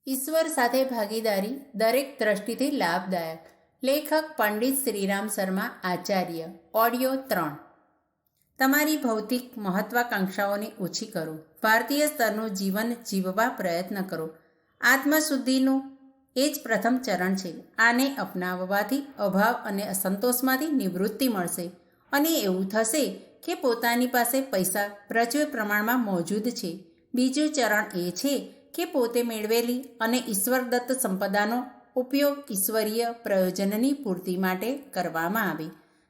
ઈશ્વર સાથે ભાગીદારી દરેક દ્રષ્ટિથી લાભદાયક. લેખક પંડિત શ્રીરામ શર્મા આચાર્ય. ઓડિયો 3. તમારી ભૌતિક મહત્વાકાંક્ષાઓને ઓછી કરો. ભારતીય સ્તરનું જીવન જીવવા પ્રયત્ન કરો. આત્મશુદ્ધિનું એ જ પ્રથમ ચરણ છે. આને અપનાવવાથી અભાવ અને અસંતોષમાંથી નિવૃત્તિ મળશે અને એવું થશે કે પોતાની પાસે પૈસા પ્રચુર પ્રમાણમાં મોજૂદ છે. બીજું ચરણ એ છે કે પોતે મેળવેલી અને ઈશ્વરદત્ત સંપદાનો ઉપયોગ ઈશ્વરીય પ્રયોજનની પૂર્તિ માટે કરવામાં આવે.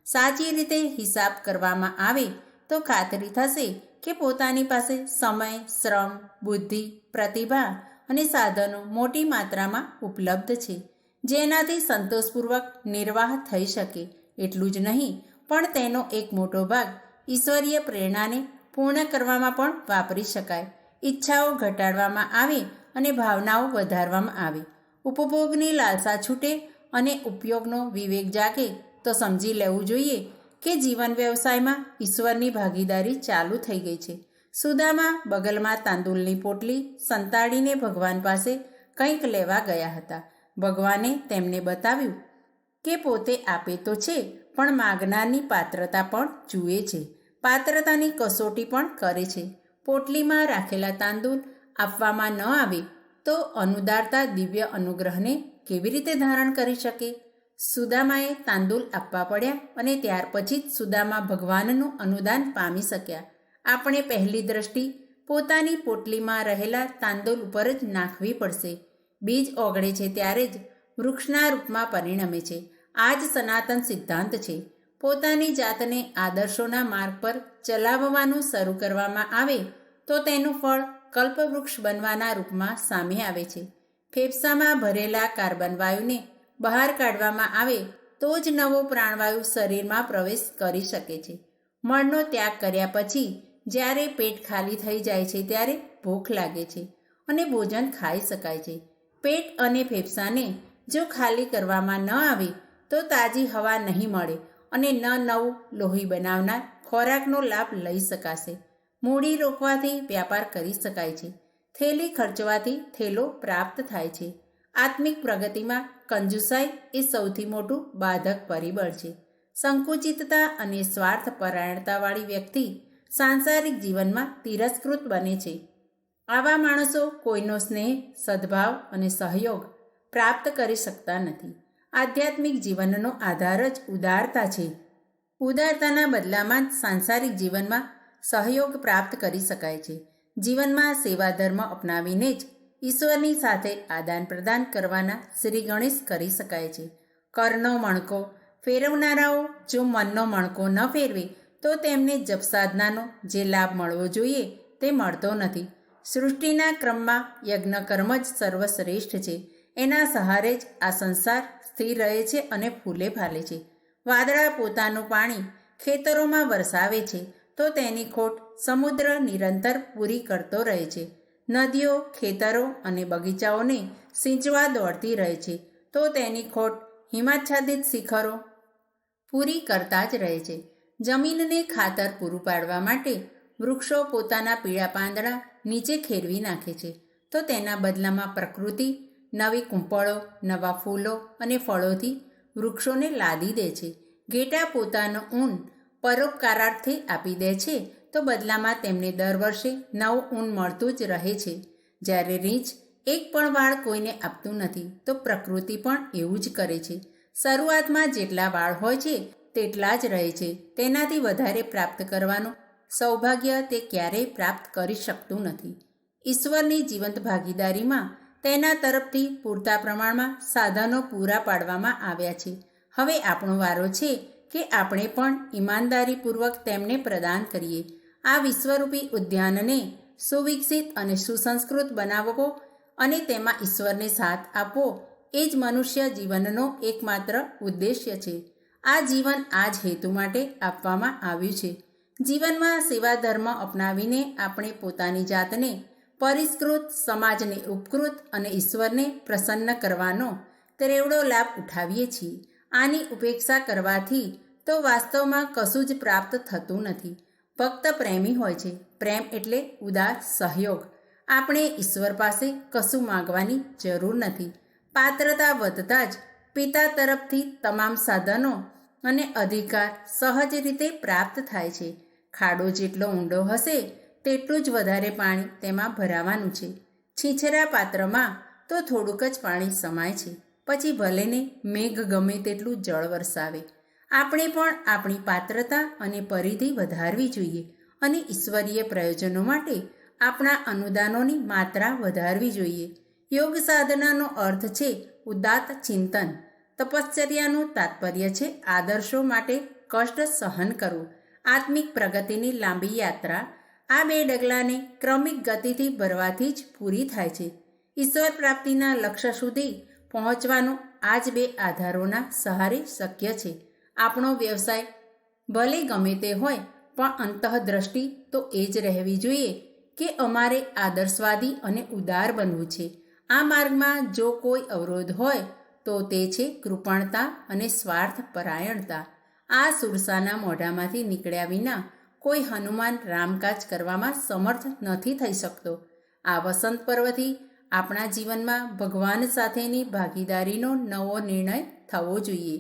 સાચી રીતે હિસાબ કરવામાં આવે તો ખાતરી થશે કે પોતાની પાસે સમય, શ્રમ, બુદ્ધિ, પ્રતિભા અને સાધનો મોટી માત્રામાં ઉપલબ્ધ છે, જેનાથી સંતોષપૂર્વક નિર્વાહ થઈ શકે. એટલું જ નહીં, પણ તેનો એક મોટો ભાગ ઈશ્વરીય પ્રેરણાને પૂર્ણ કરવામાં પણ વાપરી શકાય. ઈચ્છાઓ ઘટાડવામાં આવે અને ભાવનાઓ વધારવામાં આવે. ઉપભોગની લાલસા છૂટે અને ઉપયોગનો વિવેક જાગે તો સમજી લેવું જોઈએ કે જીવન વ્યવસાયમાં ઈશ્વરની ભાગીદારી ચાલુ થઈ ગઈ છે. સુદામા બગલમાં તાંદૂળની પોટલી સંતાડીને ભગવાન પાસે કંઈક લેવા ગયા હતા. ભગવાને તેમને બતાવ્યું કે પોતે આપે તો છે, પણ માગનારની પાત્રતા પણ જુએ છે, પાત્રતાની કસોટી પણ કરે છે. પોટલીમાં રાખેલા તાંદૂળ આપવામાં ન આવે તો અનુદારતા દિવ્ય અનુગ્રહને કેવી રીતે ધારણ કરી શકે? સુદામાએ તાંદૂળ આપવા પડ્યા અને ત્યાર પછી જ સુદામા ભગવાનનું અનુદાન પામી શક્યા. આપણે પહેલી દ્રષ્ટિ પોતાની પોટલીમાં રહેલા તાંદૂળ ઉપર જ નાખવી પડશે. બીજ ઓગળે છે ત્યારે જ વૃક્ષના રૂપમાં પરિણમે છે. આ જ સનાતન સિદ્ધાંત છે. પોતાની જાતને આદર્શોના માર્ગ પર ચલાવવાનું શરૂ કરવામાં આવે તો તેનું ફળ કલ્પવૃક્ષ બનવાના રૂપમાં સામે આવે છે. ફેફસામાં ભરેલા કાર્બન વાયુને બહાર કાઢવામાં આવે તો જ નવો પ્રાણવાયુ શરીરમાં પ્રવેશ કરી શકે છે. મળનો ત્યાગ કર્યા પછી જ્યારે પેટ ખાલી થઈ જાય છે ત્યારે ભૂખ લાગે છે અને ભોજન ખાઈ શકાય છે. પેટ અને ફેફસાને જો ખાલી કરવામાં ન આવે તો તાજી હવા નહીં મળે અને ન નવું લોહી બનાવનાર ખોરાકનો લાભ લઈ શકાશે. મૂડી રોકવાથી વ્યાપાર કરી શકાય છે. થેલી ખર્ચવાથી થેલો પ્રાપ્ત થાય છે. આત્મિક પ્રગતિમાં કંજુસાઈ એ સૌથી મોટું બાધક પરિબળ છે. સંકુચિતતા અને સ્વાર્થપરાયણતાવાળી વ્યક્તિ સાંસારિક જીવનમાં તિરસ્કૃત બને છે. આવા માણસો કોઈનો સ્નેહ, સદ્ભાવ અને સહયોગ પ્રાપ્ત કરી શકતા નથી. આધ્યાત્મિક જીવનનો આધાર જ ઉદારતા છે. ઉદારતાના બદલામાં જ સાંસારિક જીવનમાં સહયોગ પ્રાપ્ત કરી શકાય છે. જીવનમાં સેવા ધર્મ અપનાવીને જ ઈશ્વરની સાથે આદાન પ્રદાન કરવાના શ્રી ગણેશ કરી શકાય છે. કરનો મણકો ફેરવનારાઓ જો મનનો મણકો ન ફેરવે તો તેમને જપ સાધનાનો જે લાભ મળવો જોઈએ તે મળતો નથી. સૃષ્ટિના ક્રમમાં યજ્ઞ કર્મ જ સર્વશ્રેષ્ઠ છે. એના સહારે જ આ સંસાર સ્થિર રહે છે અને ફૂલે ફાલે છે. વાદળા પોતાનું પાણી ખેતરોમાં વરસાવે છે તો તેની ખોટ સમુદ્ર નિરંતર પૂરી કરતો રહે છે. નદીઓ ખેતરો અને બગીચાઓને સિંચવા દોડતી રહે છે તો તેની ખોટ હિમાચ્છાદિત શિખરો પૂરી કરતા જ રહે છે. જમીનને ખાતર પૂરું પાડવા માટે વૃક્ષો પોતાના પીળા પાંદડા નીચે ખેરવી નાખે છે તો તેના બદલામાં પ્રકૃતિ નવી કૂંપળો, નવા ફૂલો અને ફળોથી વૃક્ષોને લાદી દે છે. ઘેટા પોતાનો ઊન પરોપકારાર્થે આપી દે છે તો બદલામાં તેમને દર વર્ષે નવું ઊન મળતું જ રહે છે. જ્યારે રીંછ એક પણ વાળ કોઈને આપતું નથી તો પ્રકૃતિ પણ એવું જ કરે છે. શરૂઆતમાં જેટલા વાળ હોય છે તેટલા જ રહે છે. તેનાથી વધારે પ્રાપ્ત કરવાનું સૌભાગ્ય તે ક્યારેય પ્રાપ્ત કરી શકતું નથી. ઈશ્વરની જીવંત ભાગીદારીમાં તેના તરફથી પૂરતા પ્રમાણમાં સાધનો પૂરા પાડવામાં આવ્યા છે. હવે આપણો વારો છે કે આપણે પણ ઈમાનદારીપૂર્વક તેમને પ્રદાન કરીએ. આ વિશ્વરૂપી ઉદ્યાનને સુવિકસિત અને સુસંસ્કૃત બનાવવો અને તેમાં ઈશ્વરને સાથ આપવો એ જ મનુષ્ય જીવનનો એકમાત્ર ઉદ્દેશ્ય છે. આ જીવન આ જ હેતુ માટે આપવામાં આવ્યું છે. જીવનમાં સેવા ધર્મ અપનાવીને આપણે પોતાની જાતને પરિષ્કૃત, સમાજને ઉપકૃત અને ઈશ્વરને પ્રસન્ન કરવાનો ત્રેવડો લાભ ઉઠાવીએ છીએ. આની ઉપેક્ષા કરવાથી તો વાસ્તવમાં કશું જ પ્રાપ્ત થતું નથી. ભક્ત પ્રેમી હોય છે. પ્રેમ એટલે ઉદાર સહયોગ. આપણે ઈશ્વર પાસે કશું માગવાની જરૂર નથી. પાત્રતા વધતા જ પિતા તરફથી તમામ સાધનો અને અધિકાર સહજ રીતે પ્રાપ્ત થાય છે. ખાડો જેટલો ઊંડો હશે તેટલું જ વધારે પાણી તેમાં ભરાવાનું છે. છીછરા પાત્રમાં તો થોડુંક જ પાણી સમાય છે, પછી ભલેને મેઘ ગમે તેટલું જળ વરસાવે. આપણે પણ આપણી પાત્રતા અને પરિધિ વધારવી જોઈએ અને ઈશ્વરીય પ્રયોજનો માટે આપણા અનુદાનોની માત્રા વધારવી જોઈએ. યોગ સાધનાનો અર્થ છે ઉદાત્ત ચિંતન. તપશ્ચર્યાનું તાત્પર્ય છે આદર્શો માટે કષ્ટ સહન કરવું. આત્મિક પ્રગતિની લાંબી યાત્રા આ 2 ડગલાને ક્રમિક ગતિથી ભરવાથી જ પૂરી થાય છે. ઈશ્વર પ્રાપ્તિના લક્ષ્ય સુધી પહોંચવાનું આ જ 2 આધારોના સહારે શક્ય છે. આપણો વ્યવસાય ભલે ગમે તે હોય, પણ અંતઃદ્રષ્ટિ તો એ જ રહેવી જોઈએ કે અમારે આદર્શવાદી અને ઉદાર બનવું છે. આ માર્ગમાં જો કોઈ અવરોધ હોય તો તે છે કૃપણતા અને સ્વાર્થ પરાયણતા. આ સુરસાના મોઢામાંથી નીકળ્યા વિના કોઈ હનુમાન રામકાજ કરવામાં સમર્થ નથી થઈ શકતો. આ વસંત પર્વથી આપણા જીવનમાં ભગવાન સાથેની ભાગીદારીનો નવો નિર્ણય થવો જોઈએ.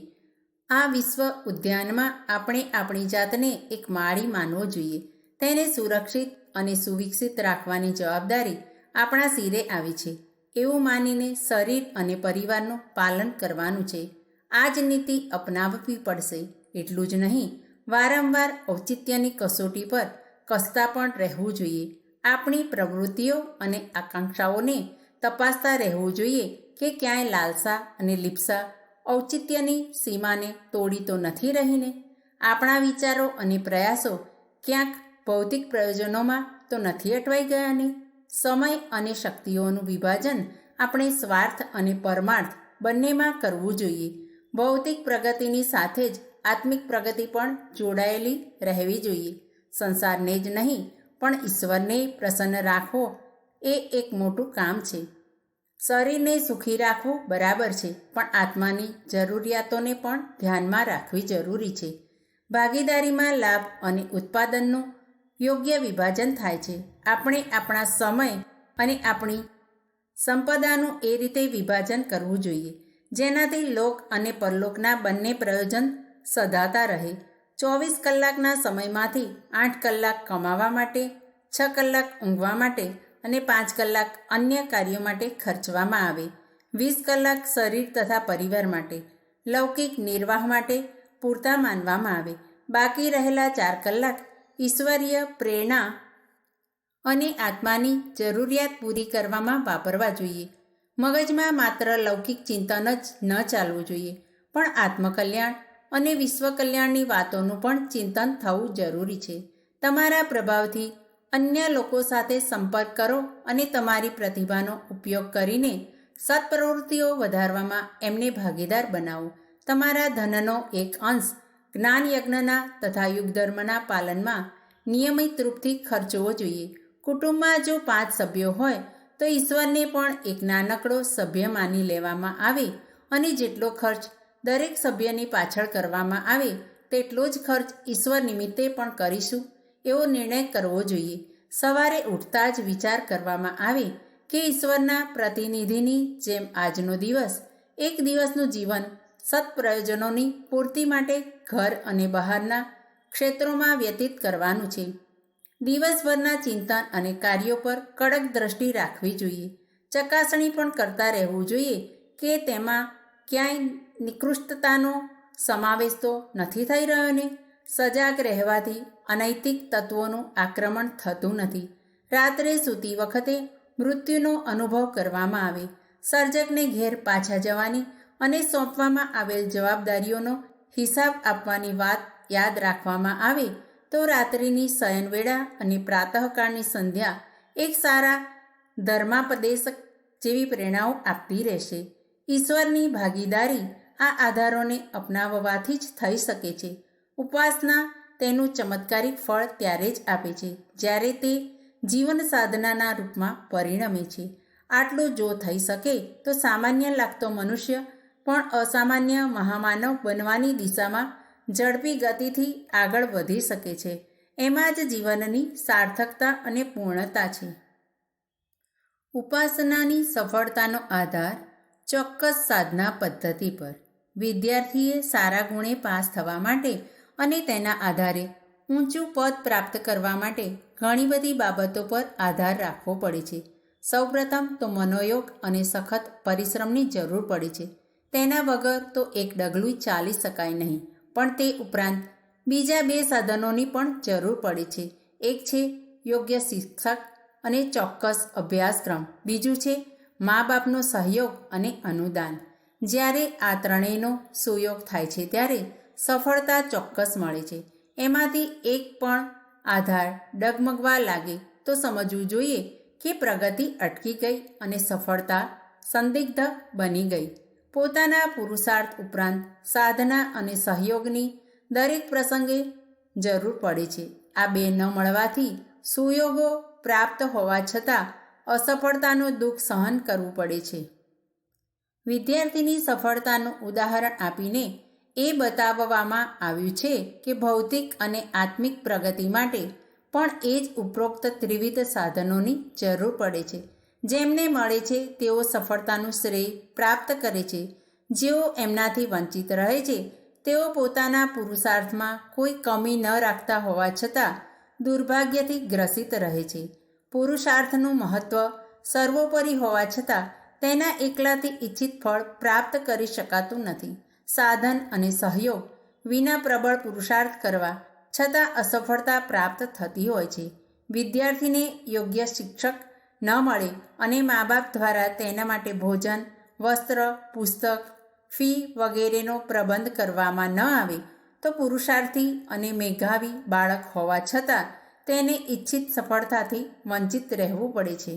આ વિશ્વ ઉદ્યાનમાં આપણે આપણી જાતને એક માળી માનવો જોઈએ. તેને સુરક્ષિત અને સુવિકસિત રાખવાની જવાબદારી આપણા સિરે આવી છે એવું માનીને શરીર અને પરિવારનું પાલન કરવાનું છે. આ જ નીતિ અપનાવવી પડશે. એટલું જ નહીં, વારંવાર ઔચિત્યની કસોટી પર કસતા પણ રહેવું જોઈએ. આપણી પ્રવૃત્તિઓ અને આકાંક્ષાઓને તપાસતા રહેવું જોઈએ કે ક્યાંય લાલસા અને લિપ્સા ઔચિત્યની સીમાને તોડી તો નથી રહીને. આપણા વિચારો અને પ્રયાસો ક્યાંક ભૌતિક પ્રયોજનોમાં તો નથી અટવાઈ ગયા ને. સમય અને શક્તિઓનું વિભાજન આપણે સ્વાર્થ અને પરમાર્થ બંનેમાં કરવું જોઈએ. ભૌતિક પ્રગતિની સાથે જ આત્મિક પ્રગતિ પણ જોડાયેલી રહેવી જોઈએ. સંસારને જ નહીં પણ ઈશ્વરને પ્રસન્ન રાખવો એ એક મોટું કામ છે. શરીરને સુખી રાખવું બરાબર છે, પણ આત્માની જરૂરિયાતોને પણ ધ્યાનમાં રાખવી જરૂરી છે. ભાગીદારીમાં લાભ અને ઉત્પાદનનું યોગ્ય વિભાજન થાય છે. આપણે આપણા સમય અને આપણી સંપદાનું એ રીતે વિભાજન કરવું જોઈએ જેનાથી લોક અને પરલોકના બંને પ્રયોજન સધાતા રહે. 24 કલાકના સમયમાંથી 8 કલાક કમાવા માટે, 6 કલાક ઊંઘવા માટે અને 5 કલાક અન્ય કાર્યો માટે ખર્ચવામાં આવે. 20 કલાક શરીર તથા પરિવાર માટે, લૌકિક નિર્વાહ માટે પૂરતા માનવામાં આવે. બાકી રહેલા 4 કલાક ઈશ્વરીય પ્રેરણા અને આત્માની જરૂરિયાત પૂરી કરવામાં વાપરવા જોઈએ. મગજમાં માત્ર લૌકિક ચિંતન જ ન ચાલવું જોઈએ, પણ આત્મકલ્યાણ અને વિશ્વ કલ્યાણની વાતોનું પણ ચિંતન થવું જરૂરી છે. તમારા પ્રભાવથી અન્ય લોકો સાથે સંપર્ક કરો અને તમારી પ્રતિભાનો ઉપયોગ કરીને સત્પ્રવૃત્તિઓ વધારવામાં એમને ભાગીદાર બનાવો. તમારા ધનનો એક અંશ જ્ઞાનયજ્ઞના તથા યુગધર્મના પાલનમાં નિયમિત રૂપથી ખર્ચવો જોઈએ. કુટુંબમાં જો 5 સભ્યો હોય તો ઈશ્વરને પણ એક નાનકડો સભ્ય માની લેવામાં આવે અને જેટલો ખર્ચ દરેક સભ્યની પાછળ કરવામાં આવે તેટલો જ ખર્ચ ઈશ્વર નિમિત્તે પણ કરીશું એવો નિર્ણય કરવો જોઈએ. સવારે ઉઠતા જ વિચાર કરવામાં આવે કે ઈશ્વરના પ્રતિનિધિની જેમ આજનો દિવસ એક દિવસનું જીવન સત્પ્રયોજનોની પૂર્તિ માટે ઘર અને બહારના ક્ષેત્રોમાં વ્યતીત કરવાનું છે. દિવસભરના ચિંતન અને કાર્યો પર કડક દ્રષ્ટિ રાખવી જોઈએ. ચકાસણી પણ કરતા રહેવું જોઈએ કે તેમાં ક્યાંય નિકૃષ્ટતાનો સમાવેશ તો નથી થઈ રહ્યો ને. સજાગ રહેવાથી અનૈતિક તત્વોનું આક્રમણ થતું નથી. રાત્રે સૂતી વખતે મૃત્યુનો અનુભવ કરવામાં આવે. સર્જકને ઘેર પાછા જવાની અને સોંપવામાં આવેલ જવાબદારીઓનો હિસાબ આપવાની વાત યાદ રાખવામાં આવે તો રાત્રિની શયનવેળા અને પ્રાતઃકાળની સંધ્યા એક સારા ધર્માપદેશક જેવી પ્રેરણાઓ આપતી રહેશે. ઈશ્વરની ભાગીદારી આ આધારોને અપનાવવાથી જ થઈ શકે છે. ઉપાસના તેનું ચમત્કારિક ફળ ત્યારે જ આપે છે જ્યારે તે જીવન સાધનાના રૂપમાં પરિણમે છે. આટલું જો થઈ શકે તો સામાન્ય લાગતો મનુષ્ય પણ અસામાન્ય મહામાનવ બનવાની દિશામાં ઝડપી ગતિથી આગળ વધી શકે છે. એમાં જ જીવનની સાર્થકતા અને પૂર્ણતા છે. ઉપાસનાની સફળતાનો આધાર ચોક્કસ સાધના પદ્ધતિ પર. વિદ્યાર્થીએ સારા ગુણે પાસ થવા માટે અને તેના આધારે ઊંચું પદ પ્રાપ્ત કરવા માટે ઘણી બધી બાબતો પર આધાર રાખવો પડે છે. સૌપ્રથમ તો મનોયોગ અને સખત પરિશ્રમની જરૂર પડે છે. તેના વગર તો એક ડગલું ચાલી શકાય નહીં. પણ તે ઉપરાંત બીજા 2 સાધનોની પણ જરૂર પડે છે. એક છે યોગ્ય શિક્ષક અને ચોક્કસ અભ્યાસક્રમ. બીજું છે મા બાપનો સહયોગ અને અનુદાન. જ્યારે આ ત્રણેયનો સુયોગ થાય છે ત્યારે સફળતા ચોક્કસ મળે છે. એમાંથી એક પણ આધાર ડગમગવા લાગે તો સમજવું જોઈએ કે પ્રગતિ અટકી ગઈ અને સફળતા સંદિગ્ધ બની ગઈ. પોતાના પુરુષાર્થ ઉપરાંત સાધના અને સહયોગની દરેક પ્રસંગે જરૂર પડે છે. આ 2 ન મળવાથી સુયોગો પ્રાપ્ત હોવા છતાં અસફળતાનું દુઃખ સહન કરવું પડે છે. વિદ્યાર્થીની સફળતાનું ઉદાહરણ આપીને એ બતાવવામાં આવ્યું છે કે ભૌતિક અને આત્મિક પ્રગતિ માટે પણ એ જ ઉપરોક્ત ત્રિવિધ સાધનોની જરૂર પડે છે. જેમને મળે છે તેઓ સફળતાનું શ્રેય પ્રાપ્ત કરે છે. જેઓ એમનાથી વંચિત રહે છે તેઓ પોતાના પુરુષાર્થમાં કોઈ કમી ન રાખતા હોવા છતાં દુર્ભાગ્યથી ગ્રસિત રહે છે. પુરુષાર્થનું મહત્ત્વ સર્વોપરી હોવા છતાં તેના એકલાથી ઇચ્છિત ફળ પ્રાપ્ત કરી શકાતું નથી. સાધન અને સહયોગ વિના પ્રબળ પુરુષાર્થ કરવા છતાં અસફળતા પ્રાપ્ત થતી હોય છે. વિદ્યાર્થીને યોગ્ય શિક્ષક ન મળે અને મા બાપ દ્વારા તેના માટે ભોજન, વસ્ત્ર, પુસ્તક, ફી વગેરેનો પ્રબંધ કરવામાં ન આવે તો પુરુષાર્થી અને મેધાવી બાળક હોવા છતાં તેને ઇચ્છિત સફળતાથી વંચિત રહેવું પડે છે.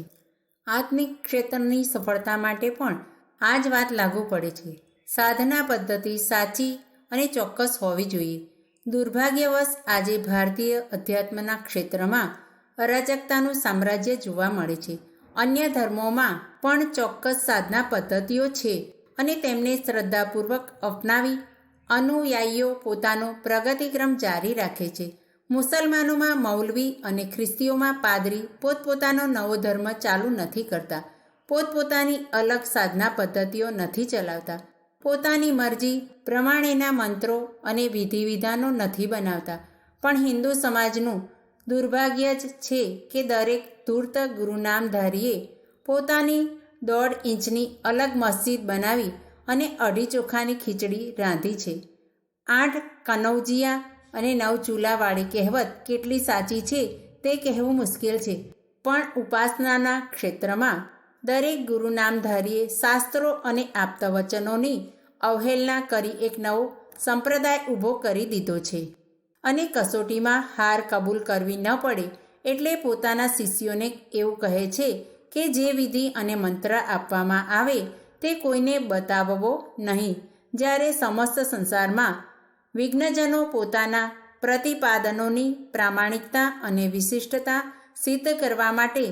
આત્મિક ક્ષેત્રની સફળતા માટે પણ આ જ વાત લાગુ પડે છે. સાધના પદ્ધતિ સાચી અને ચોક્કસ હોવી જોઈએ. દુર્ભાગ્યવશ આજે ભારતીય અધ્યાત્મના ક્ષેત્રમાં અરાજકતાનું સામ્રાજ્ય જોવા મળે છે. અન્ય ધર્મોમાં પણ ચોક્કસ સાધના પદ્ધતિઓ છે અને તેમને શ્રદ્ધાપૂર્વક અપનાવી અનુયાયીઓ પોતાનો પ્રગતિક્રમ જારી રાખે છે. મુસલમાનોમાં મૌલવી અને ખ્રિસ્તીઓમાં પાદરી પોતપોતાનો નવો ધર્મ ચાલુ નથી કરતા. પોતપોતાની અલગ સાધના પદ્ધતિઓ નથી ચલાવતા. પોતાની મરજી પ્રમાણેના મંત્રો અને વિધિવિધાનો નથી બનાવતા. પણ હિન્દુ સમાજનું દુર્ભાગ્ય જ છે કે દરેક ધૂર્ત ગુરુનામધારીએ પોતાની 1.5 ઇંચની અલગ મસ્જિદ બનાવી અને 2.5 ચોખાની ખીચડી રાંધી છે. 8 કનૌજિયા અને 9 ચૂલાવાળી કહેવત કેટલી સાચી છે તે કહેવું મુશ્કેલ છે. પણ ઉપાસનાના ક્ષેત્રમાં દરેક ગુરુનામધારીએ શાસ્ત્રો અને આપ્તવચનોની અવહેલના કરી એક નવો સંપ્રદાય ઊભો કરી દીધો છે. અને કસોટીમાં હાર કબૂલ કરવી ન પડે એટલે પોતાના શિષ્યોને એવું કહે છે કે જે વિધિ અને મંત્ર આપવામાં આવે તે કોઈને બતાવવો નહીં. જ્યારે સમસ્ત સંસારમાં વિઘ્નજનો પોતાના પ્રતિપાદનોની પ્રામાણિકતા અને વિશિષ્ટતા સિદ્ધ કરવા માટે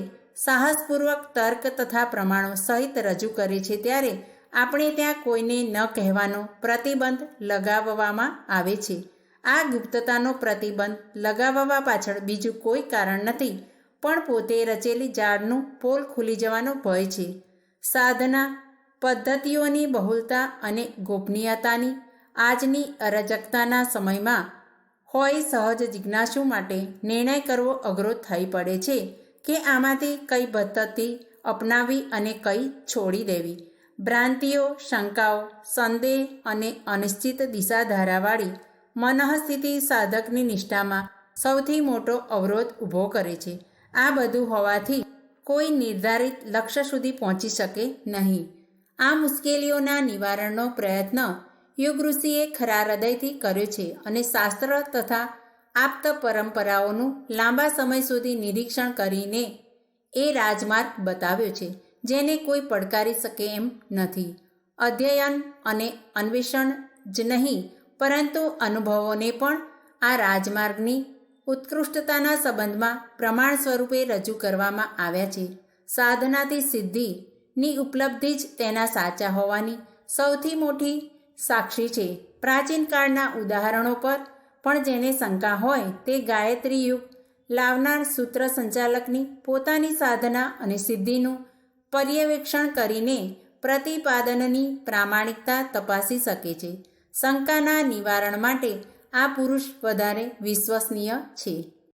સાહસપૂર્વક તર્ક તથા પ્રમાણો સહિત રજૂ કરે છે ત્યારે આપણે ત્યાં કોઈને ન કહેવાનો પ્રતિબંધ લગાવવામાં આવે છે. આ ગુપ્તતાનો પ્રતિબંધ લગાવવા પાછળ બીજું કોઈ કારણ નથી પણ પોતે રચેલી જાળનું પોલ ખુલી જવાનો ભય છે. સાધના પદ્ધતિઓની બહુલતા અને ગોપનીયતાની આજની અરાજકતાના સમયમાં હોય સહજ જિજ્ઞાસુ માટે નિર્ણય કરવો અઘરો થઈ પડે છે કે આમાંથી કઈ પદ્ધતિ અપનાવી અને કઈ છોડી દેવી. ભ્રાંતિઓ, શંકાઓ, સંદેહ અને અનિશ્ચિત દિશાધારાવાળી મનઃસ્થિતિ સાધકની નિષ્ઠામાં સૌથી મોટો અવરોધ ઊભો કરે છે. આ બધું હોવાથી કોઈ નિર્ધારિત લક્ષ્ય સુધી પહોંચી શકે નહીં. આ મુશ્કેલીઓના નિવારણનો પ્રયત્ન યુગ ઋષિએ ખરા હૃદયથી કર્યો છે અને શાસ્ત્ર તથા આપ્ત પરંપરાઓનું લાંબા સમય સુધી નિરીક્ષણ કરીને એ રાજમાર્ગ બતાવ્યો છે જેને કોઈ પડકારી શકે એમ નથી. અધ્યયન અને અન્વેષણ જ નહીં પરંતુ અનુભવોને પણ આ રાજમાર્ગની ઉત્કૃષ્ટતાના સંબંધમાં પ્રમાણ સ્વરૂપે રજૂ કરવામાં આવ્યા છે. સાધનાથી સિદ્ધિની ઉપલબ્ધિ જ તેના સાચા હોવાની સૌથી મોટી સાક્ષી છે. પ્રાચીન કાળના ઉદાહરણો પર પણ જેને શંકા હોય તે ગાયત્રી યુગ લાવનાર સૂત્ર સંચાલકની પોતાની સાધના અને સિદ્ધિનું પર્યવેક્ષણ કરીને પ્રતિપાદનની પ્રામાણિકતા તપાસી શકે છે. શંકાના નિવારણ માટે આ પુરુષ વધારે વિશ્વસનીય છે.